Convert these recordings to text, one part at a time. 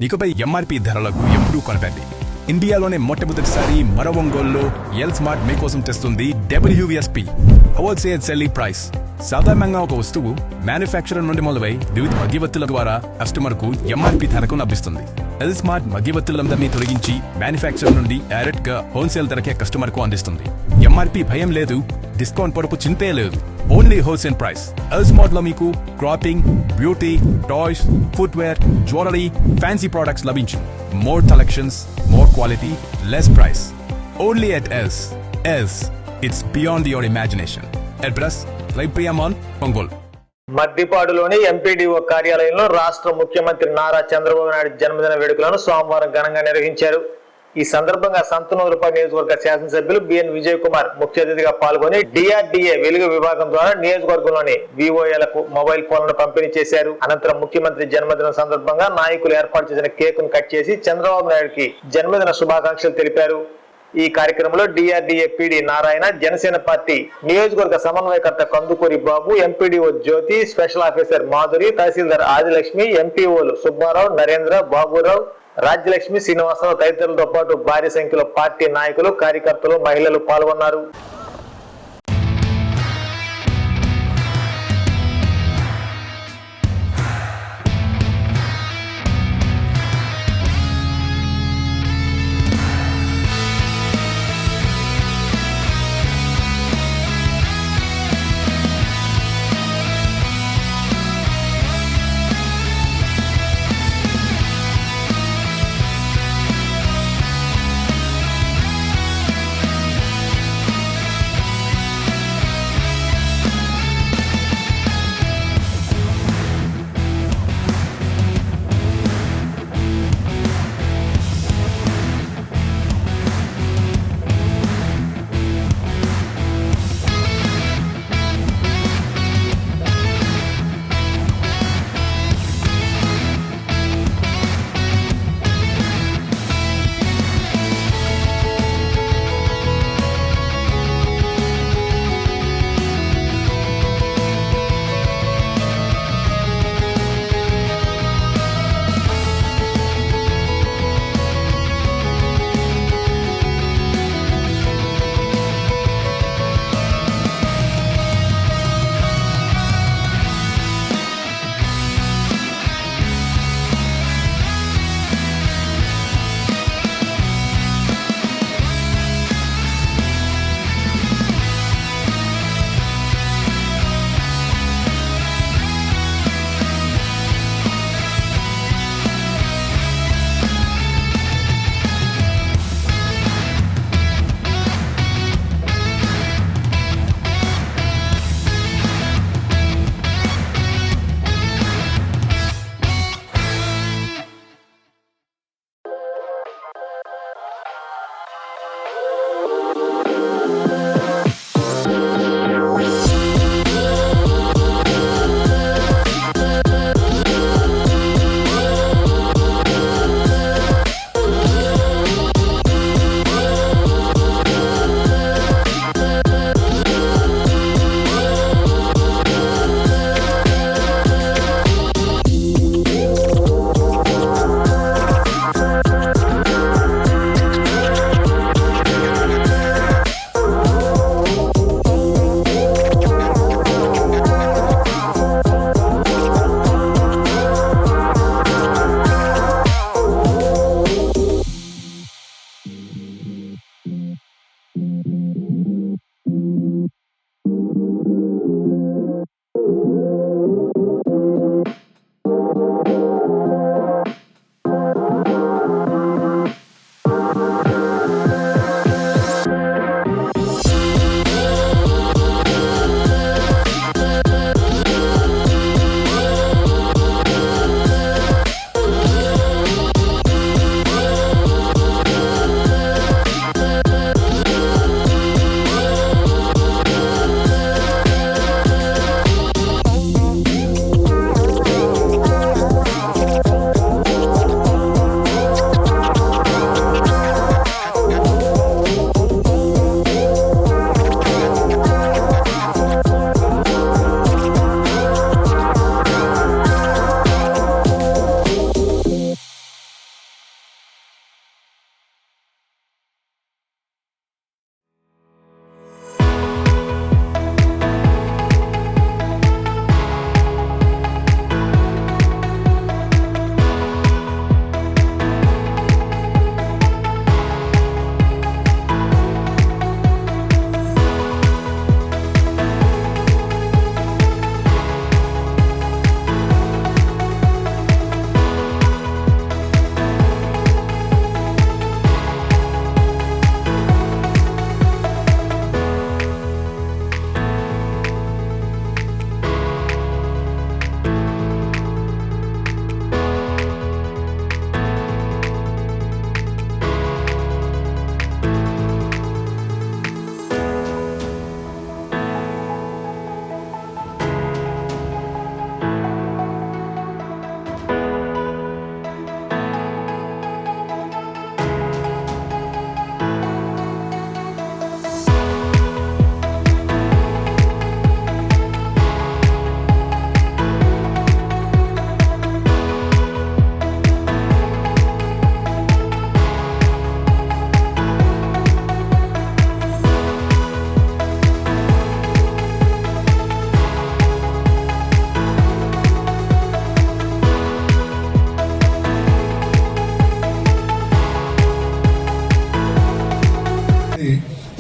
ఇకపై ఎంఆర్పి ధరలకు ఎప్పుడూ కొనకండి. ఇండియాలోనే మొట్టమొదటిసారి మరో ఒంగోలులో ఎల్ స్మార్ట్ మీకోసం తెస్తుంది WSP హోల్సేల్ సెల్లింగ్ ప్రైస్. సాధారణంగా ఒక వస్తువు మ్యానుఫ్యాక్చరర్ నుండి మొదలై వివిధ మధ్యవర్తుల ద్వారా కస్టమర్ కు ఎంఆర్పి ధరకు లభిస్తుంది. ఎల్ స్మార్ట్ మధ్యవర్తులందరినీ తొలగించి మ్యానుఫ్యాక్చరర్ నుండి డైరెక్ట్ గా హోల్సేల్ ధరకే కస్టమర్ కు అందిస్తుంది. ఎంఆర్పి భయం లేదు, డిస్కౌంట్ పొరపు చింతే లేదు. Only wholesale price. L smart లో మీకు clothing, beauty, toys, footwear, jewellery, fancy products లభించు. More collections, more quality, less price. Only at L's. L's, it's beyond your imagination. Address లైప్రియామాన్, ఒంగోలు. మద్దిపాడులోని ఎంపీడీఓ కార్యాలయంలో రాష్ట్ర ముఖ్యమంత్రి నారా చంద్రబాబు నాయుడు జన్మదిన వేడుకలను సోమవారం ఘనంగా నిర్వహించారు. ఈ సందర్భంగా సంతనూరుపై నియోజకవర్గ శాసనసభ్యులు బిఎన్ విజయ్ కుమార్ ముఖ్య అతిథిగా పాల్గొని DRDA వెలుగు విభాగం ద్వారా నియోజకవర్గంలోని VOAలకు మొబైల్ ఫోన్లను పంపిణీ చేశారు. అనంతరం ముఖ్యమంత్రి జన్మదినం సందర్భంగా నాయకులు ఏర్పాటు చేసిన కేకును కట్ చేసి చంద్రబాబు నాయుడుకి జన్మదిన శుభాకాంక్షలు తెలిపారు. ఈ కార్యక్రమంలో DRDA PD Narayana, Janasena party నియోజకవర్గ సమన్వయకర్త కందుకూరి బాబు, ఎంపీడీఓ జ్యోతి, స్పెషల్ ఆఫీసర్ మాధురి, తహసీల్దార్ ఆదిలక్ష్మి, ఎంపీఓలు సుబ్బారావు, నరేంద్ర, బాబురావు, రాజ్యలక్ష్మి, శ్రీనివాసరావు తదితరులతో పాటు భారీ సంఖ్యలో పార్టీ నాయకులు, కార్యకర్తలు, మహిళలు పాల్గొన్నారు.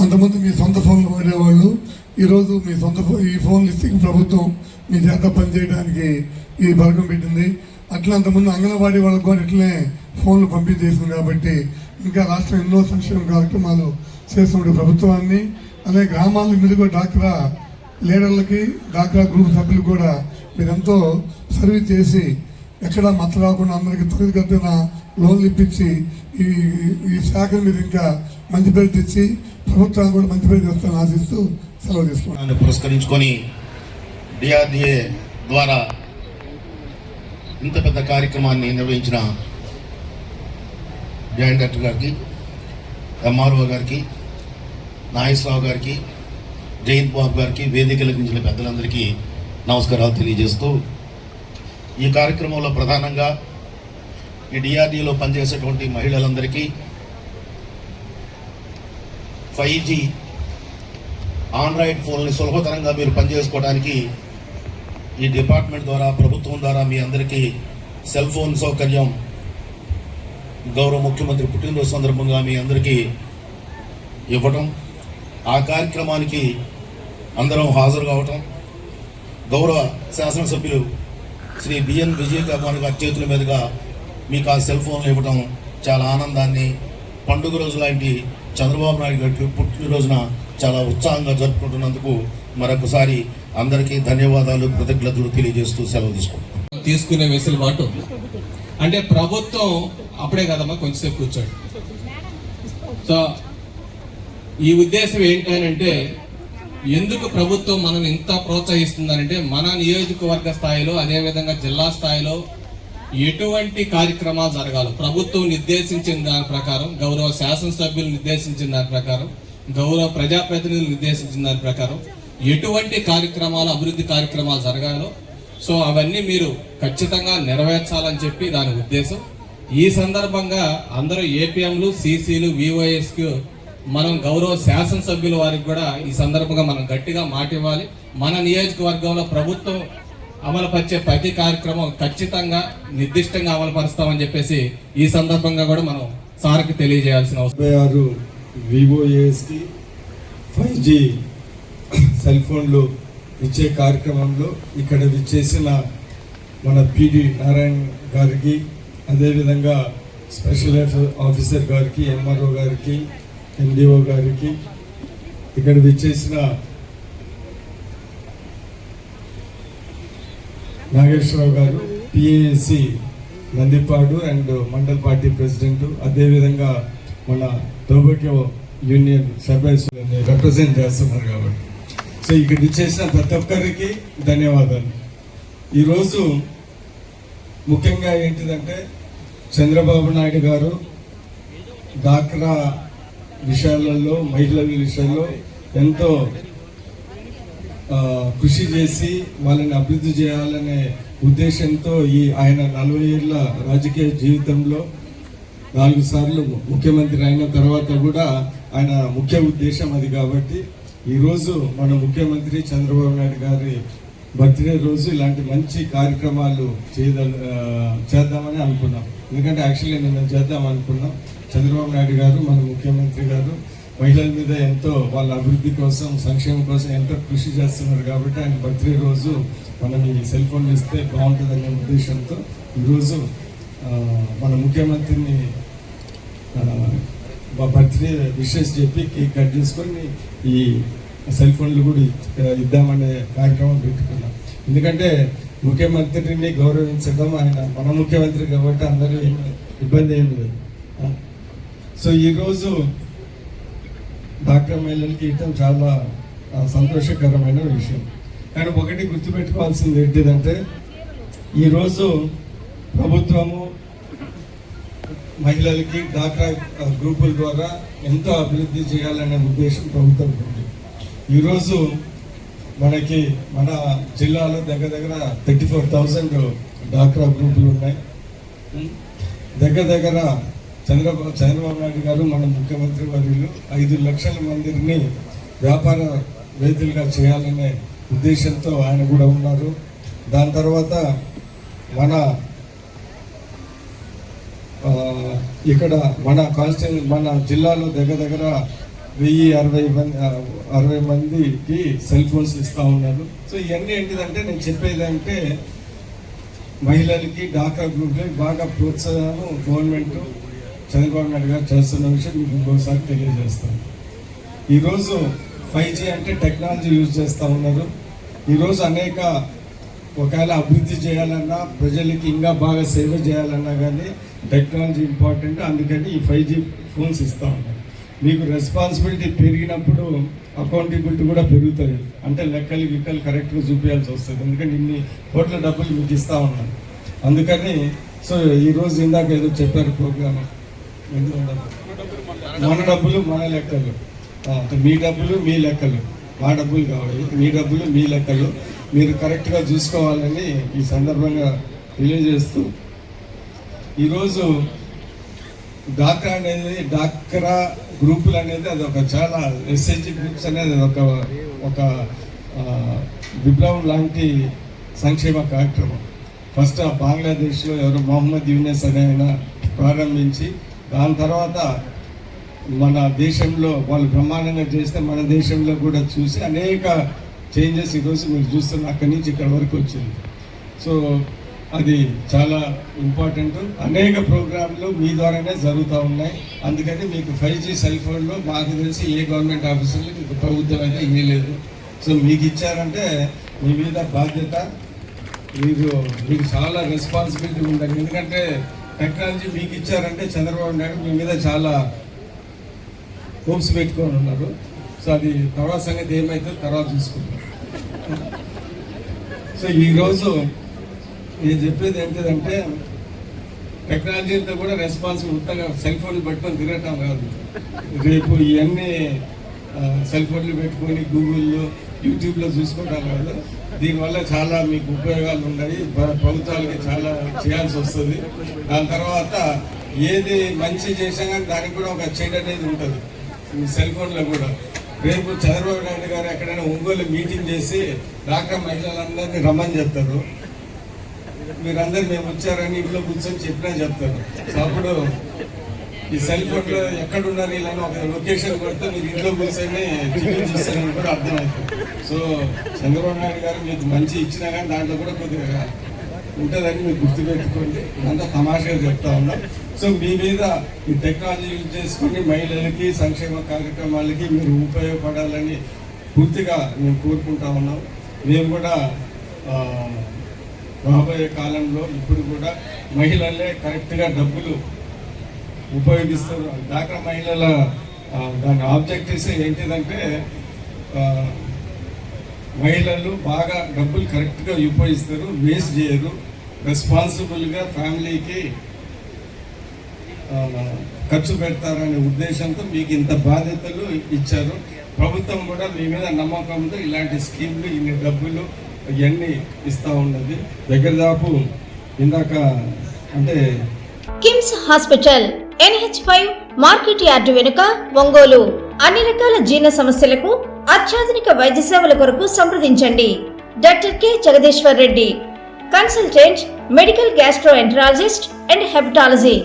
అంతకుముందు మీ సొంత ఫోన్లు వాడేవాళ్ళు, ఈరోజు మీ సొంత ఈ ఫోన్లు ఇస్తే ప్రభుత్వం మీ చేత పనిచేయడానికి ఈ పథకం పెట్టింది. అట్లా అంతకుముందు అంగన్వాడీ వాళ్ళకు కూడా ఇట్లనే ఫోన్లు పంపించేసింది. కాబట్టి ఇంకా రాష్ట్రం ఎన్నో సంక్షేమ కార్యక్రమాలు చేస్తున్న ప్రభుత్వాన్ని, అలాగే గ్రామాల మీద కూడా డాక్రా లీడర్లకి, డాక్రా గ్రూప్ సభ్యులు కూడా మీరెంతో సర్వీస్ చేసి ఎక్కడా మచ్చ రాకుండా అందరికీ త్వరితగతిన లోన్లు ఇప్పించి ఈ శాఖను మీరు ఇంకా మంచి పేరు తెచ్చి ప్రభుత్వాన్ని కూడా మంచి పేరు తెస్తానని ఆశిస్తూ సెలవు తీసుకున్నాను. పురస్కరించుకొని డిఆర్డిఏ ద్వారా ఇంత పెద్ద కార్యక్రమాన్ని నిర్వహించిన జాయింట్ డైరెక్టర్ గారికి, ఎంఆర్ఓ గారికి, నాగేశ్వరరావు గారికి, జయంత్ బాబు గారికి, వేదికలకు మించిన పెద్దలందరికీ నమస్కారాలు తెలియజేస్తూ, ఈ కార్యక్రమంలో ప్రధానంగా ఈ డిఆర్డీలో పనిచేసేటువంటి మహిళలందరికీ 5G ఆండ్రాయిడ్ ఫోన్ని సులభతరంగా మీరు పనిచేసుకోవడానికి ఈ డిపార్ట్మెంట్ ద్వారా, ప్రభుత్వం ద్వారా మీ అందరికీ సెల్ ఫోన్ సౌకర్యం గౌరవ ముఖ్యమంత్రి పుట్టినరోజు సందర్భంగా మీ అందరికీ ఇవ్వటం, ఆ కార్యక్రమానికి అందరం హాజరు కావటం, గౌరవ శాసనసభ్యులు శ్రీ బిఎన్ విజయ్ కుమార్ గారి చేతుల మీదుగా మీకు ఆ సెల్ ఫోన్లు ఇవ్వటం చాలా ఆనందాన్ని, పండుగ రోజు లాంటి చంద్రబాబు నాయుడు గారికి పుట్టినరోజున చాలా ఉత్సాహంగా జరుపుకుంటున్నందుకు మరొకసారి అందరికీ ధన్యవాదాలు, కృతజ్ఞతలు తెలియజేస్తూ సెలవు తీసుకునే వెసులుబాటు అంటే ప్రభుత్వం అప్పుడే కదమ్మా కొంచెంసేపు కూర్చోండి. సో ఈ ఉద్దేశం ఏంటంటే, ఎందుకు ప్రభుత్వం మనం ఇంత ప్రోత్సహిస్తుందనంటే, మన నియోజకవర్గ స్థాయిలో అదేవిధంగా జిల్లా స్థాయిలో ఎటువంటి కార్యక్రమాలు జరగాలి, ప్రభుత్వం నిర్దేశించిన దాని ప్రకారం, గౌరవ శాసనసభ్యులు నిర్దేశించిన దాని ప్రకారం, గౌరవ ప్రజాప్రతినిధులు నిర్దేశించిన దాని ప్రకారం ఎటువంటి కార్యక్రమాలు, అభివృద్ధి కార్యక్రమాలు జరగాలో సో అవన్నీ మీరు ఖచ్చితంగా నెరవేర్చాలని చెప్పి దాని ఉద్దేశం. ఈ సందర్భంగా అందరూ ఏపీఎంలు, సిసిలు, విఓఎస్కు మనం గౌరవ శాసనసభ్యుల వారికి కూడా ఈ సందర్భంగా మనం గట్టిగా మాట ఇవ్వాలి. మన నియోజకవర్గంలో ప్రభుత్వం అమలుపరిచే ప్రతి కార్యక్రమం ఖచ్చితంగా నిర్దిష్టంగా అమలుపరుస్తామని చెప్పేసి ఈ సందర్భంగా కూడా మనం సార్కి తెలియజేయాల్సిన అవసరం. 56 వివోఏఎస్కి 5G సెల్ ఫోన్లు ఇచ్చే కార్యక్రమంలో ఇక్కడ విచ్చేసిన మన పిడి నారాయణ గారికి, అదేవిధంగా స్పెషల్ ఆఫీసర్ గారికి, ఎంఆర్ఓ గారికి, ఎండిఓ గారికి, ఇక్కడ విచ్చేసిన నాగేశ్వరరావు గారు, PAC Nandipadu and mandal party president, అదేవిధంగా మన దౌర్భాగ్య యూనియన్ సభ్యులని రిప్రజెంట్ చేస్తున్నారు. కాబట్టి సో ఇక్కడ ఇచ్చేసిన ప్రతి ఒక్కరికి ధన్యవాదాలు. ఈరోజు ముఖ్యంగా ఏంటిదంటే, చంద్రబాబు నాయుడు గారు డాక్రా విషయాలలో, మహిళల విషయంలో ఎంతో కృషి చేసి వాళ్ళని అభివృద్ధి చేయాలనే ఉద్దేశంతో ఆయన 40 ఏళ్ళ రాజకీయ జీవితంలో 4 సార్లు ముఖ్యమంత్రి అయిన తర్వాత కూడా ఆయన ముఖ్య ఉద్దేశం అది. కాబట్టి ఈరోజు మన ముఖ్యమంత్రి చంద్రబాబు నాయుడు గారి బర్త్డే రోజు ఇలాంటి మంచి కార్యక్రమాలు చేద్దామని అనుకున్నాం. ఎందుకంటే యాక్చువల్లీ నేను చేద్దాం అనుకున్నాం. చంద్రబాబు నాయుడు గారు, మన ముఖ్యమంత్రి గారు మహిళల మీద ఎంతో, వాళ్ళ అభివృద్ధి కోసం, సంక్షేమం కోసం ఎంతో కృషి చేస్తున్నారు. కాబట్టి ఆయన బర్త్డే రోజు మనం ఈ సెల్ ఫోన్లు ఇస్తే బాగుంటుందనే ఉద్దేశంతో ఈరోజు మన ముఖ్యమంత్రిని బర్త్డే విషెస్ చెప్పి కేక్ కట్ చేసుకొని ఈ సెల్ ఫోన్లు కూడా ఇద్దామనే కార్యక్రమం పెట్టుకున్నాం. ఎందుకంటే ముఖ్యమంత్రిని గౌరవించడం, ఆయన మన ముఖ్యమంత్రి కాబట్టి అందరూ ఇబ్బంది ఏం లేదు. సో ఈరోజు డాక్టర్ మహిళలకి ఇవ్వడం చాలా సంతోషకరమైన విషయం. కానీ ఒకటి గుర్తుపెట్టుకోవాల్సింది ఏంటిదంటే, ఈరోజు ప్రభుత్వము మహిళలకి డాక్రా గ్రూపుల ద్వారా ఎంతో అభివృద్ధి చేయాలనే ఉద్దేశం ప్రభుత్వం ఉంది. ఈరోజు మనకి మన జిల్లాలో దగ్గర 34,000 డాక్రా గ్రూపులు ఉన్నాయి. దగ్గర చంద్రబాబు నాయుడు గారు, మన ముఖ్యమంత్రి వర్యులు 5 లక్షల మందిని వ్యాపార వేదికలుగా చేయాలనే ఉద్దేశంతో ఆయన కూడా ఉన్నారు. దాని తర్వాత ఇక్కడ మన జిల్లాలో దగ్గర 1060 మందికి సెల్ ఫోన్స్ ఇస్తూ ఉన్నారు. సో ఇవన్నీ ఏంటిదంటే నేను చెప్పేది అంటే మహిళలకి డాక్రా గ్రూప్లకి బాగా ప్రోత్సాహం గవర్నమెంట్ చంద్రబాబు నాయుడు గారు చేస్తున్న విషయం మీకు ఇంకోసారి తెలియజేస్తాను. ఈరోజు 5G అంటే టెక్నాలజీ యూజ్ చేస్తూ ఉన్నారు. ఈరోజు అనేక ఒకవేళ అభివృద్ధి చేయాలన్నా ప్రజలకి ఇంకా బాగా సేవ చేయాలన్నా కానీ టెక్నాలజీ ఇంపార్టెంట్. అందుకని ఈ 5G ఫోన్స్ ఇస్తూ ఉన్నారు. మీకు రెస్పాన్సిబిలిటీ పెరిగినప్పుడు అకౌంటబిలిటీ కూడా పెరుగుతుంది. అంటే లెక్కలు కరెక్ట్గా చూపించాల్సి వస్తుంది. ఎందుకంటే ఇన్ని కోట్ల డబ్బులు మీకు ఇస్తూ ఉన్నారు. అందుకని సో ఈరోజు ఇందాక ఏదో చెప్పారు ప్రోగ్రామ్, మన డబ్బులు మన లెక్కలు, మీ డబ్బులు మీ లెక్కలు, మా డబ్బులు కావాలి, మీ డబ్బులు మీ లెక్కలు మీరు కరెక్ట్గా చూసుకోవాలని ఈ సందర్భంగా తెలియజేస్తూ ఈరోజు డాక్రా గ్రూపులు అనేది అది ఒక చాలా ఎస్హెచ్జి గ్రూప్స్ అనేది ఒక విప్లవం లాంటి సంక్షేమ కార్యక్రమం. ఫస్ట్ బంగ్లాదేశ్లో ఎవరు మొహమ్మద్ యూనస్ అనే ఆయన ప్రారంభించి దాని తర్వాత మన దేశంలో వాళ్ళు బ్రహ్మాండంగా చేస్తే మన దేశంలో కూడా చూసి అనేక చేంజెస్ ఈరోజు మీరు చూస్తున్న అక్కడి నుంచి ఇక్కడ వరకు వచ్చింది. సో అది చాలా ఇంపార్టెంట్. అనేక ప్రోగ్రాంలు మీ ద్వారానే జరుగుతూ ఉన్నాయి. అందుకని మీకు 5G సెల్ ఫోన్లో మాకు తెలిసి ఏ గవర్నమెంట్ ఆఫీసర్లు మీకు ప్రభుత్వం అయితే ఇవ్వలేదు. సో మీకు ఇచ్చారంటే మీ మీద బాధ్యత, మీకు చాలా రెస్పాన్సిబిలిటీ ఉందండి. ఎందుకంటే టెక్నాలజీ మీకు ఇచ్చారంటే చంద్రబాబు నాయుడు మీ మీద చాలా హోప్స్ పెట్టుకొని ఉన్నారు. సో అది తర్వాత సంగతి ఏమైతే తర్వాత చూసుకుంటాం. సో ఈరోజు నేను చెప్పేది ఏంటిదంటే టెక్నాలజీతో కూడా రెస్పాన్సిబుల్ ఉత్తగా సెల్ ఫోన్లు పెట్టుకొని తిరగటం కాదు. రేపు ఇవన్నీ సెల్ ఫోన్లు పెట్టుకొని గూగుల్లో యూట్యూబ్లో చూసుకుంటాం కాదు. దీనివల్ల చాలా మీకు ఉపయోగాలు ఉన్నాయి. ప్రభుత్వాలకి చాలా చేయాల్సి వస్తుంది. దాని తర్వాత ఏది మంచి చేసినా కానీ దానికి కూడా ఒక చెడు అనేది ఉంటుంది సెల్ ఫోన్లో కూడా. రేపు చంద్రబాబు నాయుడు గారు ఎక్కడైనా ఒంగోలు మీటింగ్ చేసి డాక్టర్ మహిళలందరినీ రమ్మని చెప్తారు. మీరందరూ మేము వచ్చారని ఇంట్లో కూర్చొని చెప్పినా చెప్తారు. సో అప్పుడు ఈ సెల్ ఫోన్లో ఎక్కడున్నారు వీళ్ళని ఒక లొకేషన్ కొడితే మీరు ఇంట్లో కూర్చొని టీవీ చూస్తారని కూడా అర్థమవుతుంది. సో చంద్రబాబు నాయుడు గారు మీకు మంచి ఇచ్చినా కానీ దాంట్లో కూడా కొద్దిగా ఉంటుందని మీరు గుర్తుపెట్టుకోండి. అంతా తమాషాగా చెప్తా ఉన్నాం. సో మీ మీద ఈ టెక్నాలజీ యూజ్ చేసుకుని మహిళలకి సంక్షేమ కార్యక్రమాలకి మీరు ఉపయోగపడాలని పూర్తిగా మేము కోరుకుంటా ఉన్నాం. మేము కూడా రాబోయే కాలంలో ఇప్పుడు కూడా మహిళలే కరెక్ట్గా డబ్బులు ఉపయోగిస్తారు. డాక్రా మహిళల దాని ఆబ్జెక్టివ్స్ ఏంటిదంటే మహిళలు బాగా డబ్బులు కరెక్ట్గా ఉపయోగిస్తారు, వేస్ట్ చేయరు, రెస్పాన్సిబుల్గా ఫ్యామిలీకి ఖర్చు పెడతారనే ఉద్దేశంతో మీకు ఇంత బాధ్యతలు ఇచ్చారు. ప్రభుత్వం కూడా మీ మీద నమ్మకంతో ఇలాంటి స్కీమ్లు ఇన్ని డబ్బులు ఇవన్నీ ఇస్తూ ఉన్నది. దగ్గర దాపు ఇందాక అంటే KIMS hospital NH5 market yard వెనుక ఒంగోలు. అన్ని రకాల జీర్ణ సమస్యలకు అత్యాధునిక వైద్య సేవల కొరకు సంప్రదించండి. Doctor K Jagadishwar Reddy, consultant medical gastroenterologist and hepatology.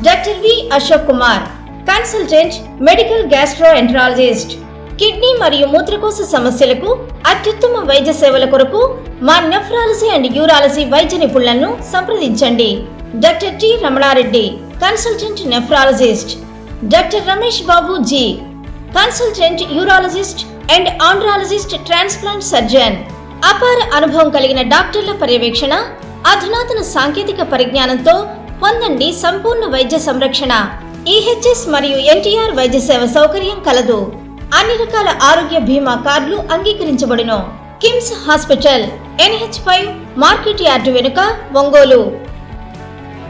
Doctor V Ashok Kumar, consultant medical gastroenterologist. Kidney మరియు మూత్రకోశ సమస్యలకు అత్యుత్తమ వైద్య సేవల కొరకు మా నెఫ్రాలజీ అండ్ యూరాలజీ వైద్య నిపుణులను సంప్రదించండి. Doctor T Ramana Reddy, consultant nephrologist. Doctor Ramesh Babu G, consultant urologist and andrologist transplant surgeon. అపార అనుభవం కలిగిన డాక్టర్ల పర్యవేక్షణ, అధునాతన సాంకేతిక పరిజ్ఞానంతో పొందండి సంపూర్ణ వైద్య సంరక్షణ. EHS మరియు NTR వైద్య సేవ సౌకర్యం కలదు. అన్ని రకాల ఆరోగ్య బీమా కార్డులు అంగీకరించబడును. KIMS hospital NH5 market yard వెనుక ఒంగోలు.